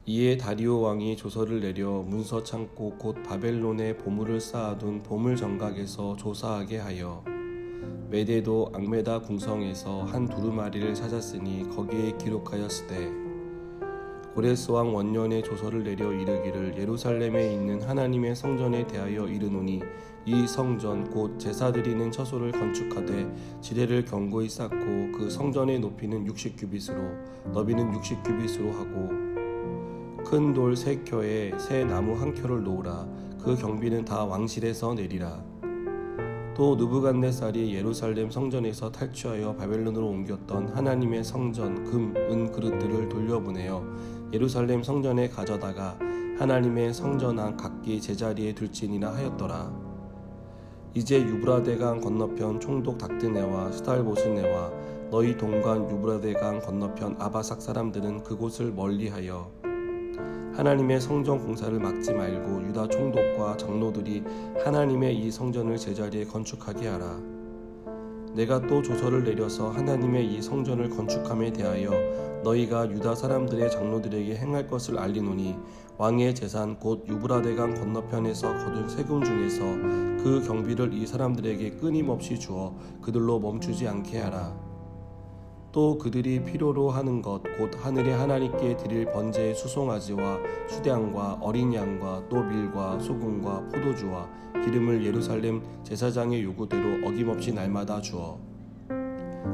이에 다리오 왕이 조서를 내려 문서 창고 곧 바벨론에 보물을 쌓아둔 보물 정각에서 조사하게 하여 메대도 악메다 궁성에서 한 두루마리를 찾았으니 거기에 기록하였으되 고레스 왕 원년에 조서를 내려 이르기를 예루살렘에 있는 하나님의 성전에 대하여 이르노니 이 성전 곧 제사 드리는 처소를 건축하되 지대를 견고히 쌓고 그 성전의 높이는 60규빗으로 너비는 60규빗으로 하고 큰 돌 3켜에 새 나무 1켜를 놓으라. 그 경비는 다 왕실에서 내리라. 또 느부갓네살이 예루살렘 성전에서 탈취하여 바벨론으로 옮겼던 하나님의 성전 금, 은 그릇들을 돌려보내어 예루살렘 성전에 가져다가 하나님의 성전 안 각기 제자리에 둘지니라 하였더라. 이제 유브라데강 건너편 총독 닥드네와 스달보스네와 너희 동관 유브라데강 건너편 아바삭 사람들은 그곳을 멀리하여 하나님의 성전 공사를 막지 말고 유다 총독과 장로들이 하나님의 이 성전을 제자리에 건축하게 하라. 내가 또 조서를 내려서 하나님의 이 성전을 건축함에 대하여 너희가 유다 사람들의 장로들에게 행할 것을 알리노니 왕의 재산 곧 유브라데강 건너편에서 거둔 세금 중에서 그 경비를 이 사람들에게 끊임없이 주어 그들로 멈추지 않게 하라. 또 그들이 필요로 하는 것 곧 하늘의 하나님께 드릴 번제의 수송아지와 수량과 어린 양과 또 밀과 소금과 포도주와 기름을 예루살렘 제사장의 요구대로 어김없이 날마다 주어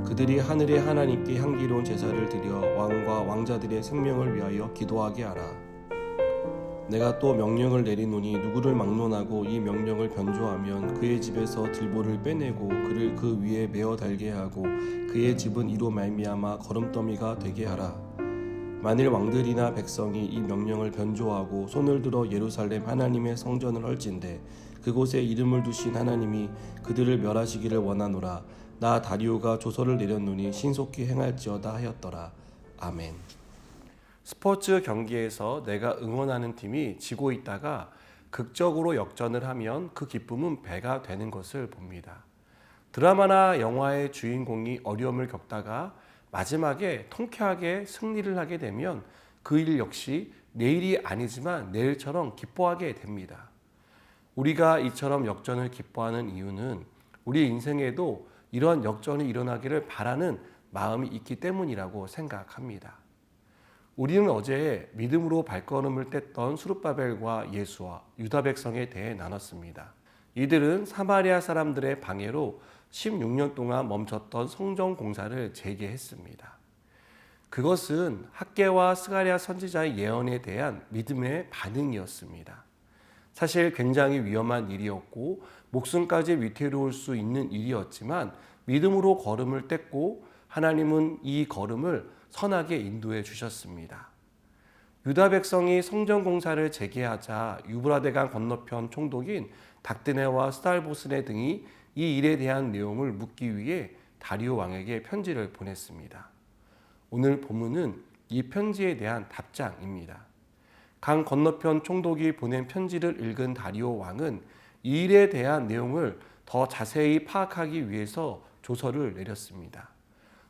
그들이 하늘의 하나님께 향기로운 제사를 드려 왕과 왕자들의 생명을 위하여 기도하게 하라. 내가 또 명령을 내리노니 누구를 막론하고 이 명령을 변조하면 그의 집에서 들보를 빼내고 그를 그 위에 메어 달게 하고 그의 집은 이로 말미암아 거름더미가 되게 하라. 만일 왕들이나 백성이 이 명령을 변조하고 손을 들어 예루살렘 하나님의 성전을 헐진대 그곳에 이름을 두신 하나님이 그들을 멸하시기를 원하노라. 나 다리오가 조서를 내렸노니 신속히 행할지어다 하였더라. 아멘. 스포츠 경기에서 내가 응원하는 팀이 지고 있다가 극적으로 역전을 하면 그 기쁨은 배가 되는 것을 봅니다. 드라마나 영화의 주인공이 어려움을 겪다가 마지막에 통쾌하게 승리를 하게 되면 그 일 역시 내일이 아니지만 내일처럼 기뻐하게 됩니다. 우리가 이처럼 역전을 기뻐하는 이유는 우리 인생에도 이런 역전이 일어나기를 바라는 마음이 있기 때문이라고 생각합니다. 우리는 어제 믿음으로 발걸음을 뗐던 수룹바벨과 예수와 유다 백성에 대해 나눴습니다. 이들은 사마리아 사람들의 방해로 16년 동안 멈췄던 성전 공사를 재개했습니다. 그것은 학개와 스가랴 선지자의 예언에 대한 믿음의 반응이었습니다. 사실 굉장히 위험한 일이었고 목숨까지 위태로울 수 있는 일이었지만 믿음으로 걸음을 뗐고 하나님은 이 걸음을 선하게 인도해 주셨습니다. 유다 백성이 성전 공사를 재개하자 유브라데강 건너편 총독인 닥드네와 스달보스네 등이 이 일에 대한 내용을 묻기 위해 다리오 왕에게 편지를 보냈습니다. 오늘 본문은 이 편지에 대한 답장입니다. 강 건너편 총독이 보낸 편지를 읽은 다리오 왕은 이 일에 대한 내용을 더 자세히 파악하기 위해서 조서를 내렸습니다.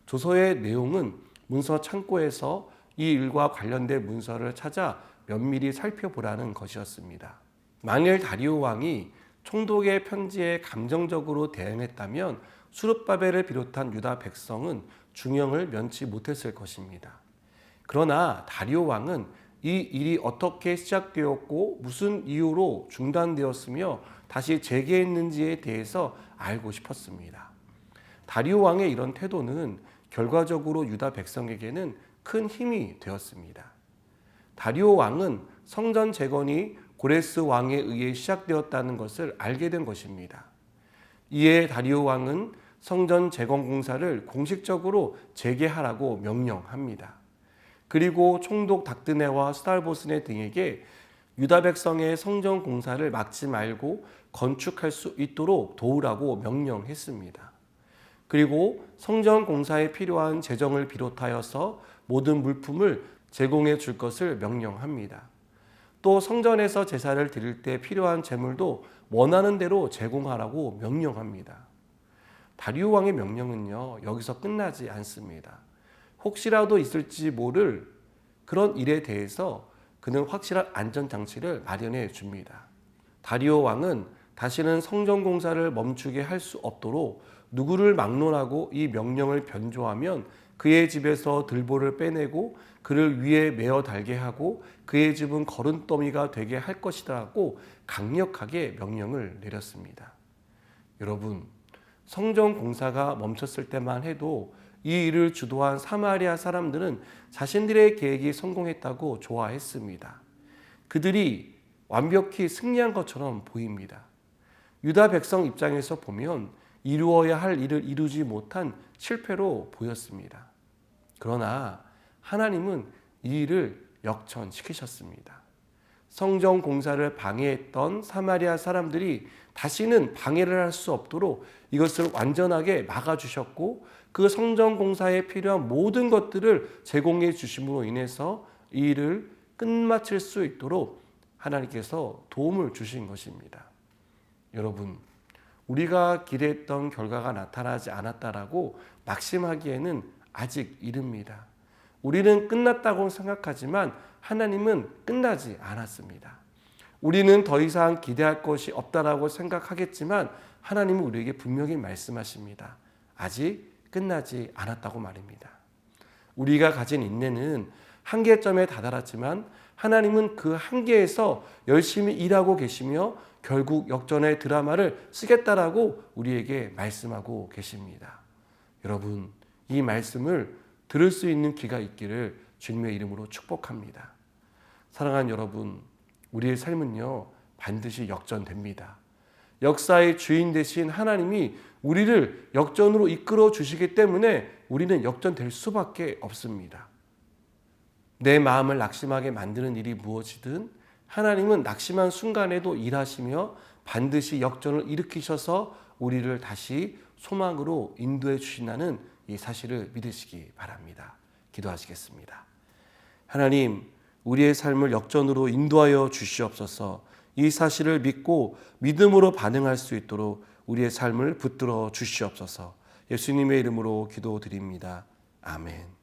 조서의 내용은 문서 창고에서 이 일과 관련된 문서를 찾아 면밀히 살펴보라는 것이었습니다. 만일 다리오 왕이 총독의 편지에 감정적으로 대응했다면 수룹바벨을 비롯한 유다 백성은 중형을 면치 못했을 것입니다. 그러나 다리오 왕은 이 일이 어떻게 시작되었고 무슨 이유로 중단되었으며 다시 재개했는지에 대해서 알고 싶었습니다. 다리오 왕의 이런 태도는 결과적으로 유다 백성에게는 큰 힘이 되었습니다. 다리오 왕은 성전 재건이 고레스 왕에 의해 시작되었다는 것을 알게 된 것입니다. 이에 다리오 왕은 성전 재건 공사를 공식적으로 재개하라고 명령합니다. 그리고 총독 닥드네와 스달보스네 등에게 유다 백성의 성전 공사를 막지 말고 건축할 수 있도록 도우라고 명령했습니다. 그리고 성전 공사에 필요한 재정을 비롯하여서 모든 물품을 제공해 줄 것을 명령합니다. 또 성전에서 제사를 드릴 때 필요한 제물도 원하는 대로 제공하라고 명령합니다. 다리오 왕의 명령은요, 여기서 끝나지 않습니다. 혹시라도 있을지 모를 그런 일에 대해서 그는 확실한 안전장치를 마련해 줍니다. 다리오 왕은 다시는 성전 공사를 멈추게 할 수 없도록 누구를 막론하고 이 명령을 변조하면 그의 집에서 들보를 빼내고 그를 위에 메어 달게 하고 그의 집은 거른더미가 되게 할 것이라고 강력하게 명령을 내렸습니다. 여러분, 성전 공사가 멈췄을 때만 해도 이 일을 주도한 사마리아 사람들은 자신들의 계획이 성공했다고 좋아했습니다. 그들이 완벽히 승리한 것처럼 보입니다. 유다 백성 입장에서 보면 이루어야 할 일을 이루지 못한 실패로 보였습니다. 그러나 하나님은 이 일을 역전시키셨습니다. 성전 공사를 방해했던 사마리아 사람들이 다시는 방해를 할 수 없도록 이것을 완전하게 막아주셨고 그 성전 공사에 필요한 모든 것들을 제공해 주심으로 인해서 이 일을 끝마칠 수 있도록 하나님께서 도움을 주신 것입니다. 여러분, 우리가 기대했던 결과가 나타나지 않았다라고 낙심하기에는 아직 이릅니다. 우리는 끝났다고 생각하지만 하나님은 끝나지 않았습니다. 우리는 더 이상 기대할 것이 없다라고 생각하겠지만 하나님은 우리에게 분명히 말씀하십니다. 아직 끝나지 않았다고 말입니다. 우리가 가진 인내는 한계점에 다다랐지만 하나님은 그 한계에서 열심히 일하고 계시며 결국 역전의 드라마를 쓰겠다라고 우리에게 말씀하고 계십니다. 여러분, 이 말씀을 들을 수 있는 귀가 있기를 주님의 이름으로 축복합니다. 사랑하는 여러분, 우리의 삶은요 반드시 역전됩니다. 역사의 주인 되신 하나님이 우리를 역전으로 이끌어 주시기 때문에 우리는 역전될 수밖에 없습니다. 내 마음을 낙심하게 만드는 일이 무엇이든 하나님은 낙심한 순간에도 일하시며 반드시 역전을 일으키셔서 우리를 다시 소망으로 인도해 주신다는 이 사실을 믿으시기 바랍니다. 기도하시겠습니다. 하나님, 우리의 삶을 역전으로 인도하여 주시옵소서. 이 사실을 믿고 믿음으로 반응할 수 있도록 우리의 삶을 붙들어 주시옵소서. 예수님의 이름으로 기도드립니다. 아멘.